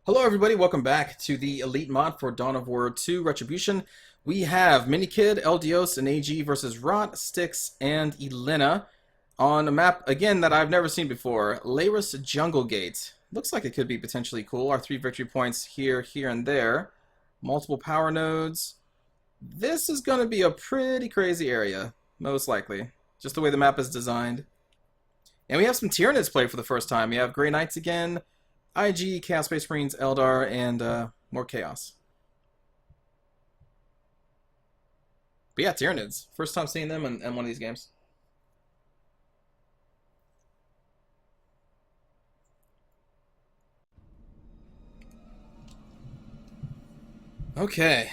Hello everybody, welcome back to the Elite mod for Dawn of War 2 Retribution. We have Minikid, Eldios, and AG versus Rotte, Styx, and Elena on a map, again, that I've never seen before, Laris Jungle Gate. Looks like it could be potentially cool. Our 3 victory points here, here, and there. Multiple power nodes. This is going to be a pretty crazy area, most likely. Just the way the map is designed. And we have some Tyranids played for the first time. We have Grey Knights again, IG, Chaos Space Marines, Eldar, and more Chaos. But yeah, Tyranids. First time seeing them in one of these games. Okay.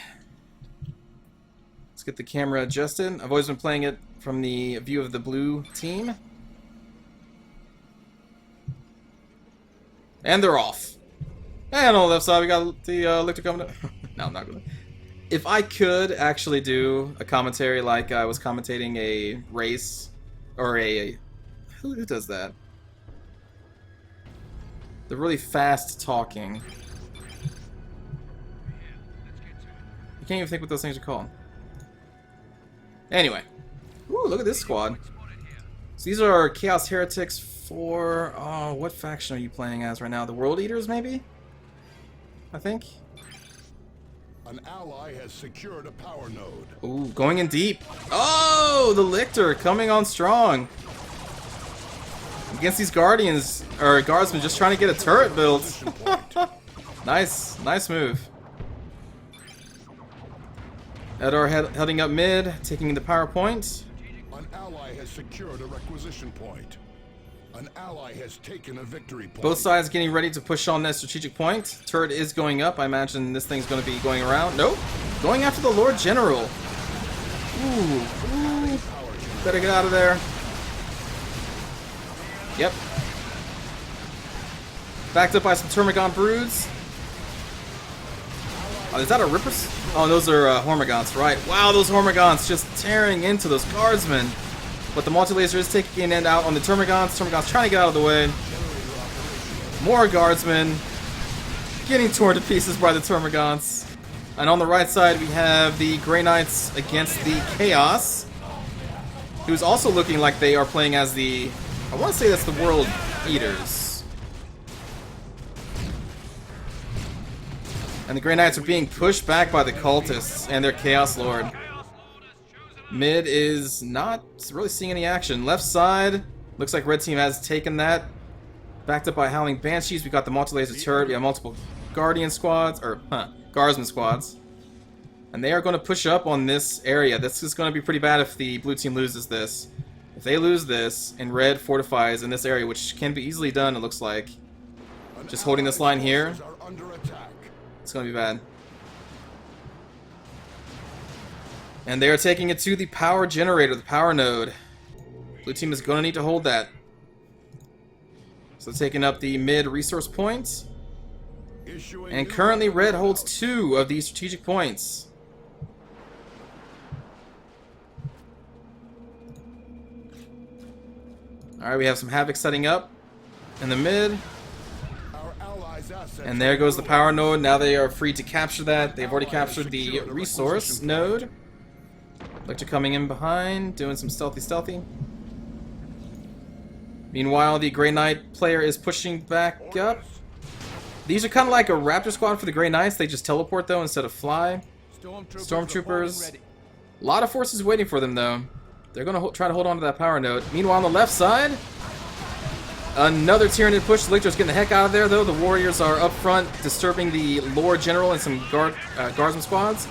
Let's get the camera adjusted. I've always been playing it from the view of the blue team. And they're off. And on the left side, we got the Lictor coming. No, I'm not gonna. If I could actually do a commentary like I was commentating a race, or a who does that? The really fast talking. I can't even think what those things are called. Anyway, ooh, look at this squad. So these are Chaos Heretics for, oh, what faction are you playing as right now? The World Eaters, maybe? I think. An ally has secured a power node. Ooh, going in deep. Oh, the Lictor coming on strong. Against these Guardians, or Guardsmen just trying to get a turret built. Nice, nice move. Eldar heading up mid, taking the power point. An ally has secured a requisition point. An ally has taken a victory point. Both sides getting ready to push on that strategic point. Turret is going up. I imagine this thing's going to be going around. Nope. Going after the Lord General. Ooh. Ooh. Better get out of there. Yep. Backed up by some Termagon Broods. Oh, is that a Ripper? Oh, those are Hormagaunts, right. Wow, those Hormagaunts just tearing into those Guardsmen. But the multi-laser is taking it out on the Termagants. Termagants trying to get out of the way. More Guardsmen getting torn to pieces by the Termagants. And on the right side, we have the Grey Knights against the Chaos, who's also looking like they are playing as the, I want to say that's the World Eaters. And the Grey Knights are being pushed back by the Cultists and their Chaos Lord. Mid is not really seeing any action. Left side, looks like red team has taken that. Backed up by Howling Banshees, we got the multi-laser turret. We have multiple Guardian squads, or Guardsman squads. And they are going to push up on this area. This is going to be pretty bad if the blue team loses this. If they lose this, and red fortifies in this area, which can be easily done, it looks like. Just holding this line here. It's going to be bad. And they are taking it to the power generator, the power node. Blue team is going to need to hold that. So taking up the mid resource points. And currently red holds 2 of these strategic points. Alright, we have some Havoc setting up in the mid. And there goes the power node. Now they are free to capture that. They've already captured the resource node. Lictor coming in behind, doing some stealthy. Meanwhile, the Grey Knight player is pushing back up. These are kind of like a Raptor squad for the Grey Knights. They just teleport, though, instead of fly. Stormtroopers. A lot of forces waiting for them, though. They're going to try to hold on to that power node. Meanwhile, on the left side, another Tyranid push. Lictor's getting the heck out of there, though. The Warriors are up front, disturbing the Lord General and some Guardsman squads.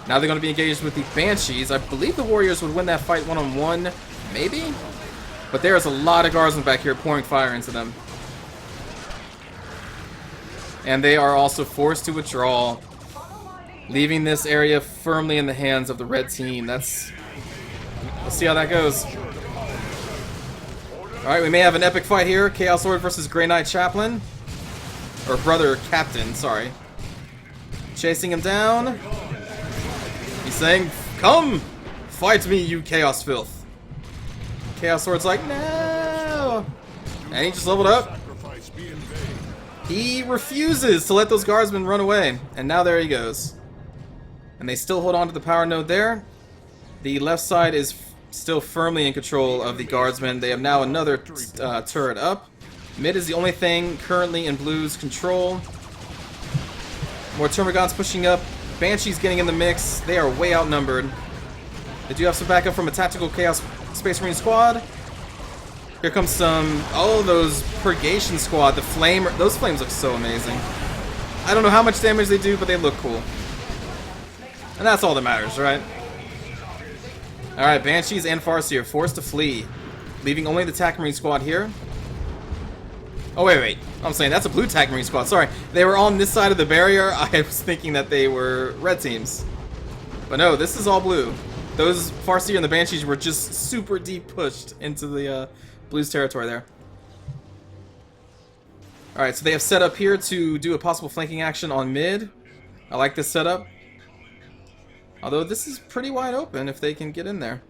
Now they're going to be engaged with the Banshees. I believe the Warriors would win that fight one-on-one, maybe? But there's a lot of Guardsmen back here pouring fire into them. And they are also forced to withdraw, leaving this area firmly in the hands of the red team. Let's see how that goes. Alright, we may have an epic fight here. Chaos Lord versus Grey Knight Chaplain. Or Brother Captain, sorry. Chasing him down. He's saying, "Come, fight me, you Chaos Filth." Chaos Lord's like, "No!" And he just leveled up. He refuses to let those guardsmen run away. And now there he goes. And they still hold on to the power node there. The left side is still firmly in control of the guardsmen. They have now another turret up. Mid is the only thing currently in blue's control. More Termagants pushing up. Banshees getting in the mix. They are way outnumbered. They do have some backup from a tactical Chaos Space Marine squad. Here comes some... Oh, those Purgation squad. The flame... Those flames look so amazing. I don't know how much damage they do, but they look cool. And that's all that matters, right? Alright, Banshees and Farseer forced to flee, leaving only the TAC Marine squad here. Oh, wait. I'm saying that's a blue TAC Marine squad. Sorry. They were on this side of the barrier. I was thinking that they were red teams. But no, this is all blue. Those Farseer and the Banshees were just super deep pushed into the blues territory there. Alright, so they have set up here to do a possible flanking action on mid. I like this setup. Although this is pretty wide open if they can get in there.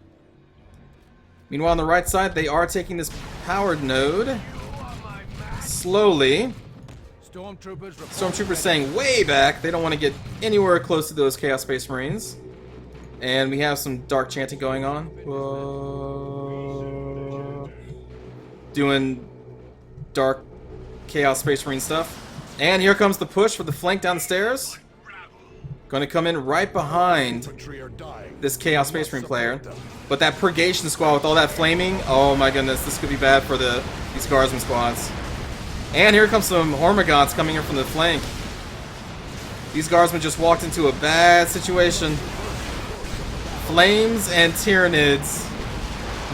Meanwhile, on the right side, they are taking this powered node. Slowly. Stormtroopers saying way back. They don't want to get anywhere close to those Chaos Space Marines. And we have some dark chanting going on. Whoa. Doing dark Chaos Space Marine stuff. And here comes the push for the flank down the stairs. Going to come in right behind this Chaos Space Marine player. But that Purgation squad with all that flaming, oh my goodness, this could be bad for these Guardsman squads. And here comes some Hormagaunts coming in from the flank. These Guardsmen just walked into a bad situation. Flames and Tyranids.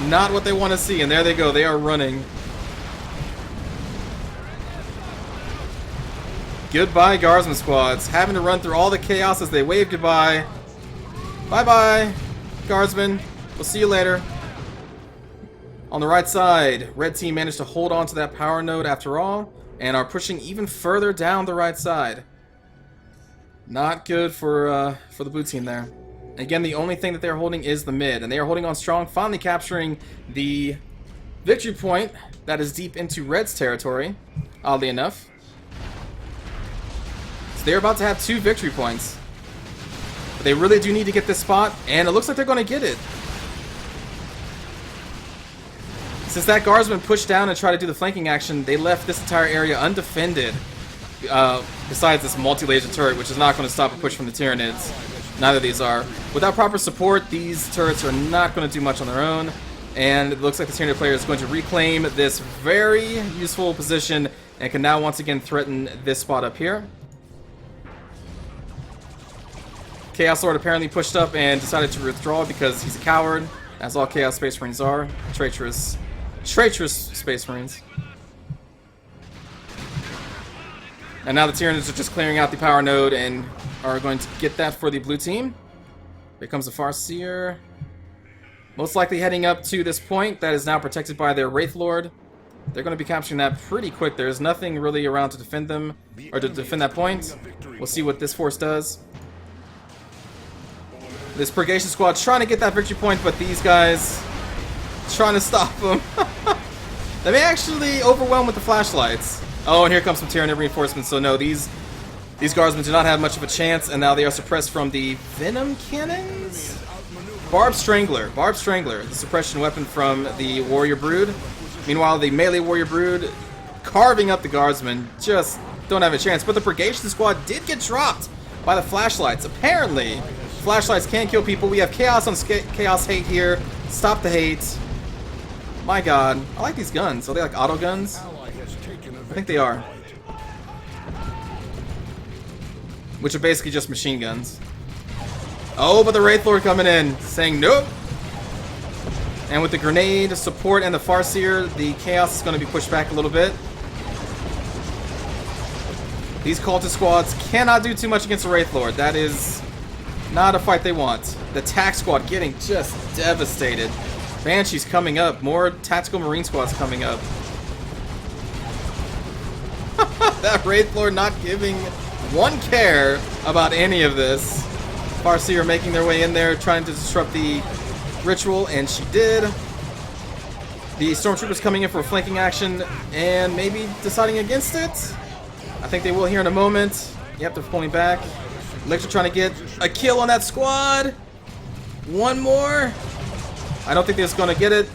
Not what they want to see, and there they go, they are running. Goodbye, Guardsman squads. Having to run through all the chaos as they wave goodbye. Bye-bye, Guardsmen. We'll see you later. On the right side, red team managed to hold on to that power node after all, and are pushing even further down the right side. Not good for the blue team there. Again, the only thing that they're holding is the mid, and they are holding on strong, finally capturing the victory point that is deep into red's territory, oddly enough. They're about to have 2 victory points. But they really do need to get this spot, and it looks like they're going to get it. Since that guardsman pushed down and tried to do the flanking action, they left this entire area undefended. Besides this multi-laser turret, which is not going to stop a push from the Tyranids. Neither of these are. Without proper support, these turrets are not going to do much on their own. And it looks like the Tyranid player is going to reclaim this very useful position and can now once again threaten this spot up here. Chaos Lord apparently pushed up and decided to withdraw because he's a coward, as all Chaos Space Marines are. Traitorous Space Marines. And now the Tyranids are just clearing out the power node and are going to get that for the blue team. Here comes the Farseer. Most likely heading up to this point that is now protected by their Wraith Lord. They're going to be capturing that pretty quick. There's nothing really around to defend them, or to defend that point. We'll see what this force does. This Purgation squad's trying to get that victory point, but these guys trying to stop them. They may actually overwhelm with the flashlights. Oh, and here comes some Tyranid reinforcements. So no, these guardsmen do not have much of a chance, and now they are suppressed from the Venom Cannons? Barb Strangler, the suppression weapon from the Warrior Brood. Meanwhile, the melee Warrior Brood carving up the guardsmen just don't have a chance. But the Purgation squad did get dropped by the flashlights. Apparently, flashlights can kill people. We have Chaos on Chaos Hate here. Stop the hate. My god. I like these guns. Are they like auto guns? I think they are. Which are basically just machine guns. Oh, but the Wraith Lord coming in, saying nope. And with the grenade support and the Farseer, the Chaos is going to be pushed back a little bit. These cultist squads cannot do too much against the Wraith Lord. That is not a fight they want. The TAC squad getting just devastated. Banshees coming up. More tactical Marine squads coming up. That Wraith Lord not giving one care about any of this. Farseer making their way in there, trying to disrupt the ritual, and she did. The Stormtroopers coming in for a flanking action, and maybe deciding against it. I think they will here in a moment. Yep, they're pulling back. Lictor trying to get a kill on that squad. One more. I don't think they're going to get it.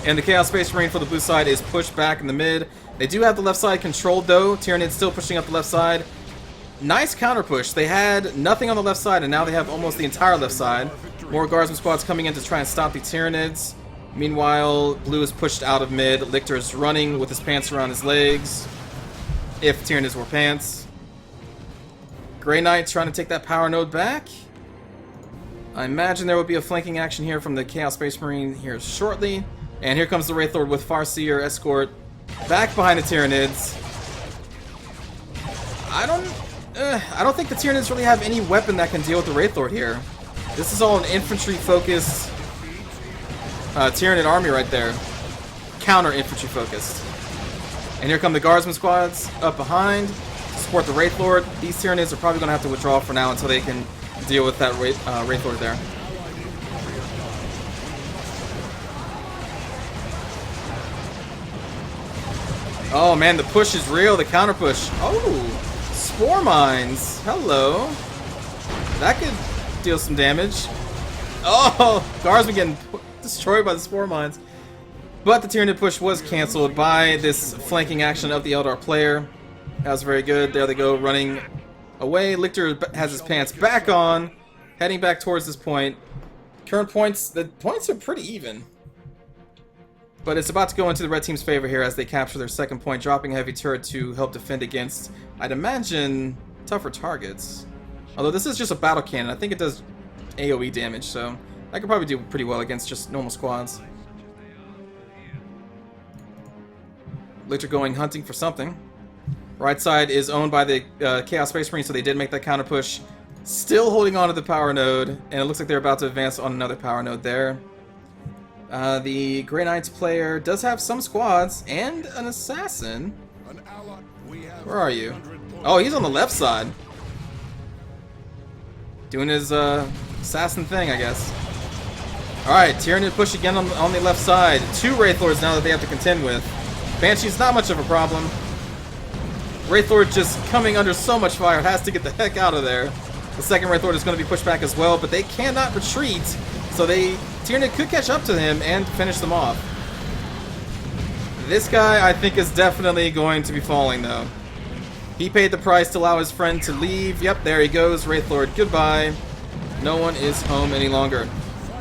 And the Chaos Space Marine for the blue side is pushed back in the mid. They do have the left side controlled though. Tyranids still pushing up the left side. Nice counter push. They had nothing on the left side and now they have almost the entire left side. More guardsman squads coming in to try and stop the Tyranids. Meanwhile, blue is pushed out of mid. Lictor is running with his pants around his legs. If Tyranids were pants. Grey Knights trying to take that power node back. I imagine there will be a flanking action here from the Chaos Space Marine here shortly. And here comes the Wraith Lord with Farseer escort back behind the Tyranids. I don't think the Tyranids really have any weapon that can deal with the Wraith Lord here. This is all an infantry-focused Tyranid army right there. Counter-infantry focused. And here come the Guardsman squads up behind to support the Wraith Lord. These Tyranids are probably going to have to withdraw for now until they can deal with that Wraith Lord there. Oh man, the push is real, the counter push. Oh, Spore Mines. Hello. That could deal some damage. Oh, Guardsman getting destroyed by the Spore Mines. But the Tyranid push was cancelled by this flanking action of the Eldar player. That was very good. There they go, running away. Lictor has his pants back on, heading back towards this point. Current points, the points are pretty even. But it's about to go into the red team's favor here as they capture their second point, dropping a heavy turret to help defend against, I'd imagine, tougher targets. Although this is just a battle cannon, I think it does AoE damage, so I could probably do pretty well against just normal squads. Lictor going hunting for something. Right side is owned by the Chaos Space Marine, so they did make that counter push. Still holding on to the power node, and it looks like they're about to advance on another power node there. The Grey Knights player does have some squads and an assassin. Where are you? Oh, he's on the left side. Doing his assassin thing, I guess. Alright, Tyranid push again on the left side. Two Wraith Lords now that they have to contend with. Banshee's not much of a problem. Wraith Lord just coming under so much fire, has to get the heck out of there. The second Wraith Lord is going to be pushed back as well, but they cannot retreat, so Tyranid could catch up to him and finish them off. This guy, I think, is definitely going to be falling, though. He paid the price to allow his friend to leave. Yep, there he goes. Wraith Lord, goodbye. No one is home any longer.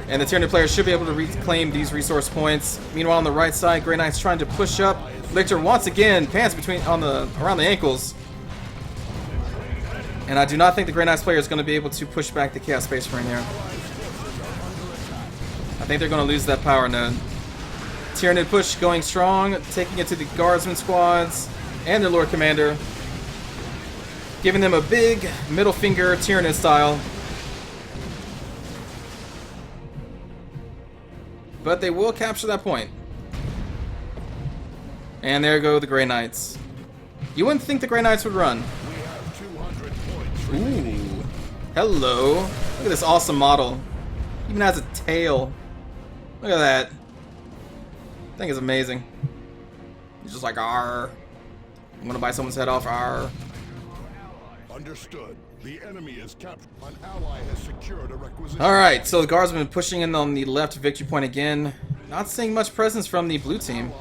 And the Tyranid player should be able to reclaim these resource points. Meanwhile, on the right side, Grey Knight's trying to push up. Lictor once again, pants around the ankles. And I do not think the Grey Knights player is going to be able to push back the Chaos Space Marine here. I think they're going to lose that power node. Tyranid push going strong, taking it to the Guardsman squads and their Lord Commander. Giving them a big middle finger, Tyranid style. But they will capture that point. And there go the Grey Knights. You wouldn't think the Grey Knights would run. Ooh. Hello. Look at this awesome model. Even has a tail. Look at that. I think it's amazing. He's just like, arr. I'm gonna buy someone's head off, arr. Understood. The enemy is captured. An ally has secured a requisition. Alright, so the Guardsmen pushing in on the left victory point again. Not seeing much presence from the blue team.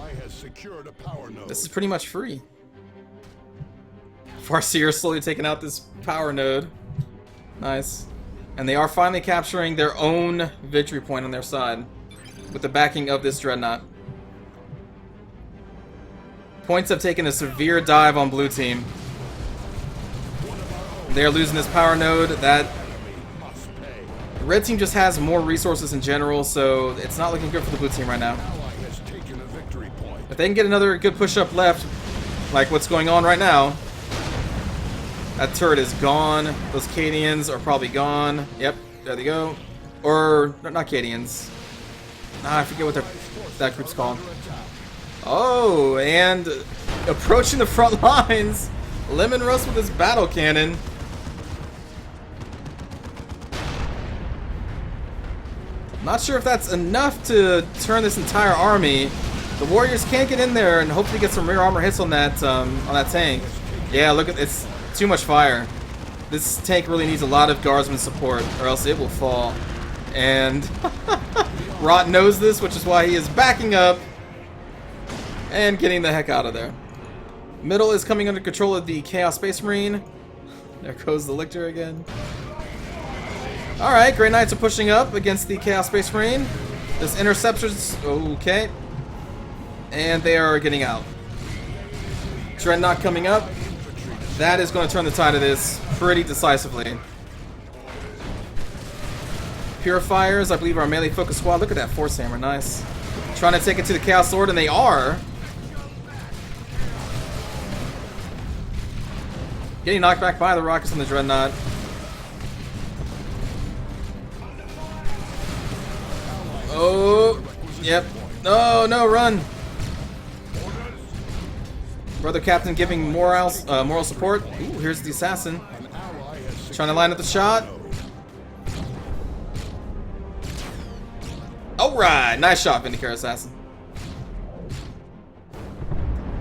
This is pretty much free. Farseer slowly taking out this power node. Nice. And they are finally capturing their own victory point on their side with the backing of this Dreadnought. Points have taken a severe dive on blue team. They're losing this power node. That red team just has more resources in general, so it's not looking good for the blue team right now. If they can get another good push up left, like what's going on right now, that turret is gone. Those Cadians are probably gone. Yep, there they go. Or not Cadians. I forget what that group's called. Oh, and approaching the front lines, Lemon Rust with his battle cannon. Not sure if that's enough to turn this entire army. The warriors can't get in there and hopefully get some rear armor hits on that tank. Yeah, look at it's too much fire. This tank really needs a lot of guardsman support, or else it will fall. And Rotte knows this, which is why he is backing up and getting the heck out of there. Middle is coming under control of the Chaos Space Marine. There goes the Lictor again. Alright, Grey Knights are pushing up against the Chaos Space Marine. This interceptor's okay. And they are getting out. Dreadnought coming up. That is going to turn the tide of this pretty decisively. Purifiers, I believe, are a melee focus squad. Look at that Force Hammer, nice. Trying to take it to the Chaos Sword, and they are. Getting knocked back by the rockets on the Dreadnought. Oh, yep. No, no, run. Brother Captain giving moral support. Ooh, here's the assassin. Trying to line up the shot. Alright, nice shot, Vindicator Assassin.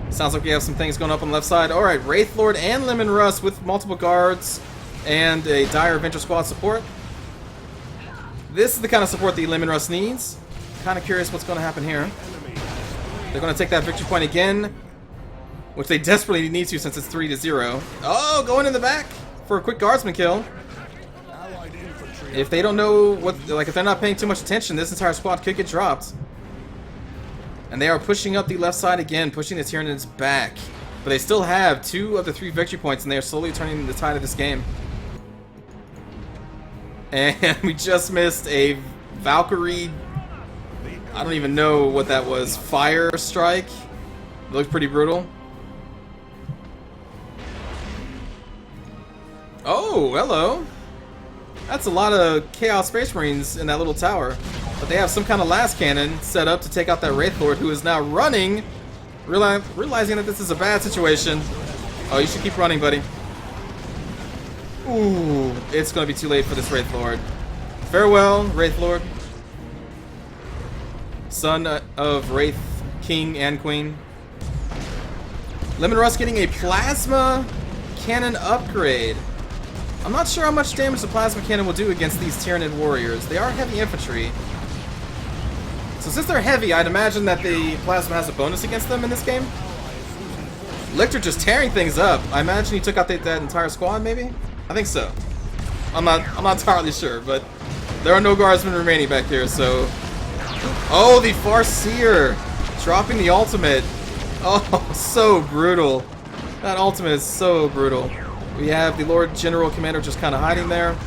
Sounds like we have some things going up on the left side. Alright, Wraith Lord and Lemon Rust with multiple guards and a Dire Adventure Squad support. This is the kind of support the Lemon Rust needs. Kind of curious what's going to happen here. They're going to take that victory point again, which they desperately need to since it's 3-0. Oh, going in the back for a quick guardsman kill. If they don't know what, like if they're not paying too much attention, this entire squad could get dropped. And they are pushing up the left side again, pushing the Tyranids back. But they still have 2 of the 3 victory points, and they are slowly turning the tide of this game. And we just missed a Valkyrie, I don't even know what that was, fire strike. It looked pretty brutal. Oh, hello. That's a lot of Chaos Space Marines in that little tower. But they have some kind of last cannon set up to take out that Wraith Lord, who is now running, realizing that this is a bad situation. Oh, you should keep running, buddy. Ooh, it's going to be too late for this Wraith Lord. Farewell, Wraith Lord. Son of Wraith King and Queen. Lemon Rust getting a Plasma Cannon upgrade. I'm not sure how much damage the Plasma Cannon will do against these Tyranid warriors. They are heavy infantry. So since they're heavy, I'd imagine that the Plasma has a bonus against them in this game. Lictor just tearing things up. I imagine he took out that entire squad, maybe? I think so. I'm not entirely sure, but there are no guardsmen remaining back here, so... Oh, the Farseer! Dropping the ultimate. Oh, so brutal. That ultimate is so brutal. We have the Lord General Commander just kind of hiding there.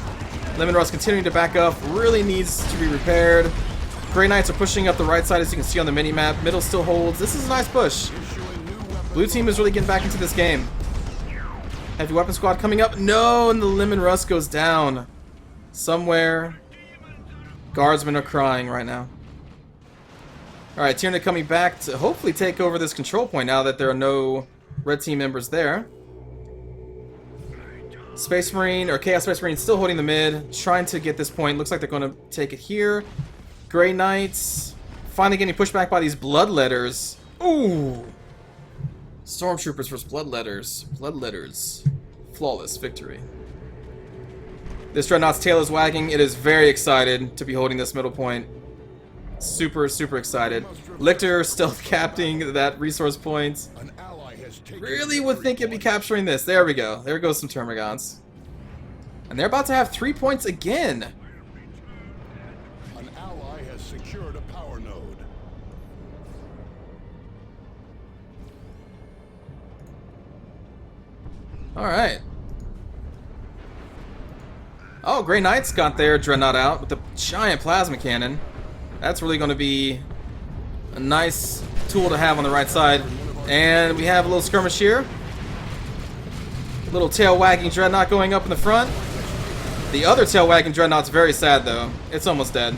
Lemon Rust continuing to back up. Really needs to be repaired. Grey Knights are pushing up the right side, as you can see on the mini-map. Middle still holds. This is a nice push. Blue team is really getting back into this game. Heavy Weapon Squad coming up. No, and the Lemon Rust goes down. Somewhere. Guardsmen are crying right now. Alright, Tyranid coming back to hopefully take over this control point now that there are no red team members there. Space Marine, or Chaos Space Marine, still holding the mid, trying to get this point. Looks like they're going to take it here. Grey Knights finally getting pushed back by these Bloodletters. Ooh! Stormtroopers versus Bloodletters. Bloodletters. Flawless victory. This Dreadnought's tail is wagging. It is very excited to be holding this middle point. Super, super excited. Lictor still capturing that resource point. Really would think it'd be capturing this. There we go. There goes some Termagants. And they're about to have 3 points again. An ally has secured a power node. Alright. Oh, Grey Knights got their Dreadnought out with the giant plasma cannon. That's really going to be a nice tool to have on the right side. And we have a little skirmish here. A little tail wagging Dreadnought going up in the front. The other tail wagging Dreadnought's very sad though. It's almost dead.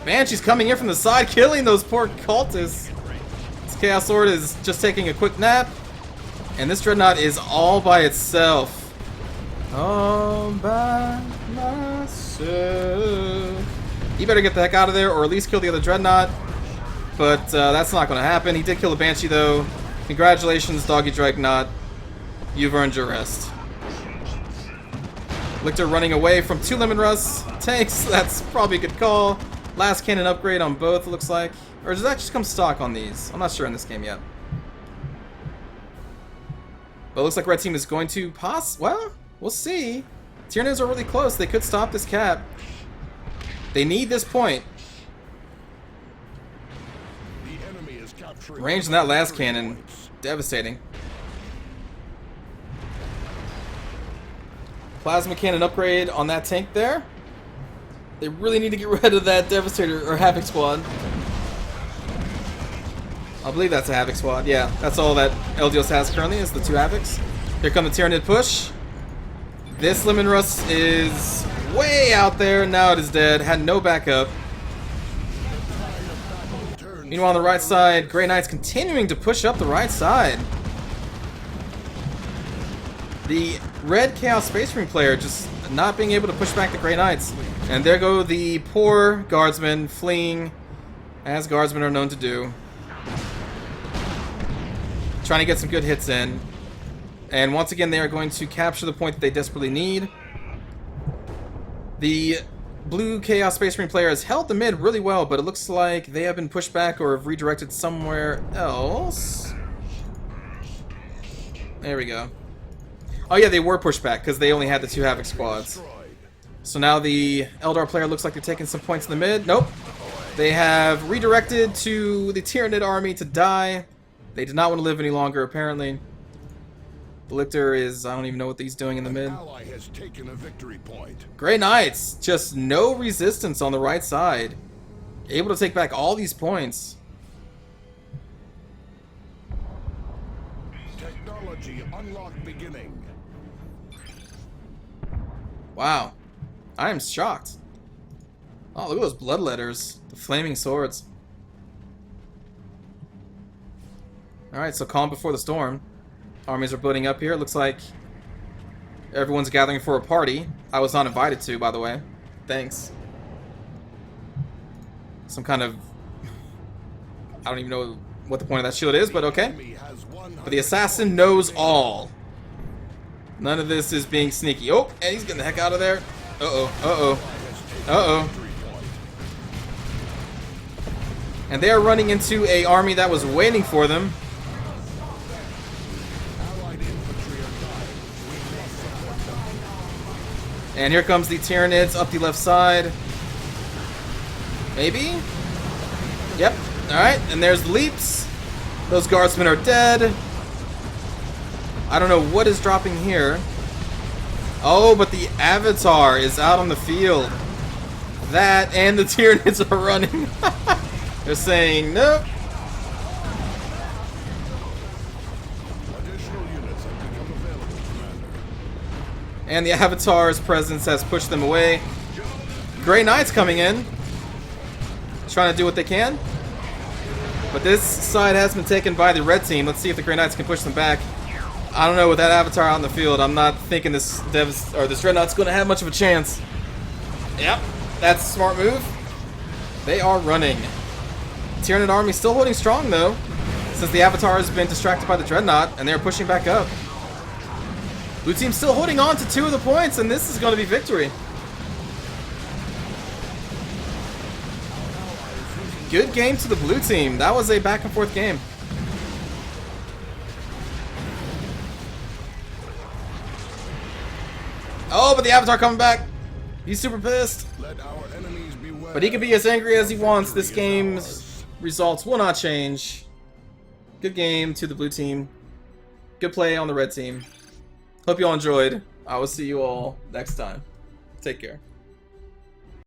Man, she's coming in from the side, killing those poor cultists. This Chaos Sword is just taking a quick nap. And this Dreadnought is all by itself. All by myself. He better get the heck out of there, or at least kill the other Dreadnought. But that's not going to happen. He did kill a Banshee, though. Congratulations, Doggy Dreadnought. You've earned your rest. Lictor running away from 2 Lemon Rust tanks. That's probably a good call. Last cannon upgrade on both, it looks like. Or does that just come stock on these? I'm not sure in this game yet. But it looks like red team is going to well, we'll see. Tyranids are really close. They could stop this cap. They need this point. Range in that last cannon. Devastating. Plasma cannon upgrade on that tank there. They really need to get rid of that Devastator or Havoc Squad. I believe that's a Havoc Squad. Yeah, that's all that Eldios has currently is the 2 Havocs. Here come the Tyranid push. This Lemon Rust is way out there. Now it is dead. Had no backup. Meanwhile, on the right side, Grey Knights continuing to push up the right side. The red Chaos Space Marine player just not being able to push back the Grey Knights. And there go the poor guardsmen fleeing, as guardsmen are known to do. Trying to get some good hits in. And once again, they are going to capture the point that they desperately need. The blue Chaos Space Marine player has held the mid really well, but it looks like they have been pushed back or have redirected somewhere else. There we go. Oh yeah, they were pushed back because they only had the 2 Havoc squads. So now the Eldar player looks like they're taking some points in the mid. Nope. They have redirected to the Tyranid army to die. They did not want to live any longer, apparently. The Lictor is, I don't even know what he's doing in the mid. Ally has taken a victory point. Grey Knights, just no resistance on the right side. Able to take back all these points. Technology unlock beginning. Wow. I am shocked. Oh, look at those bloodletters. The flaming swords. Alright, so calm before the storm. Armies are building up here. It looks like everyone's gathering for a party. I was not invited to, by the way. Thanks. Some kind of... I don't even know what the point of that shield is, but okay. But the assassin knows all. None of this is being sneaky. Oh, and he's getting the heck out of there. Uh-oh, uh-oh, uh-oh. And they are running into an army that was waiting for them. And here comes the Tyranids up the left side. Maybe? Yep. Alright, and there's the leaps. Those guardsmen are dead. I don't know what is dropping here. Oh, but the Avatar is out on the field. That and the Tyranids are running. They're saying, nope. And the Avatar's presence has pushed them away. Grey Knights coming in. Trying to do what they can. But this side has been taken by the red team. Let's see if the Grey Knights can push them back. I don't know, with that Avatar out in the field, I'm not thinking this Dreadnought's going to have much of a chance. Yep, that's a smart move. They are running. Tyranid army still holding strong, though, since the Avatar has been distracted by the Dreadnought, and they're pushing back up. Blue team still holding on to 2 of the points, and this is going to be victory. Good game to the blue team. That was a back and forth game. Oh, but the Avatar coming back. He's super pissed. But he can be as angry as he wants. This game's results will not change. Good game to the blue team. Good play on the red team. Hope you all enjoyed. I will see you all next time. Take care.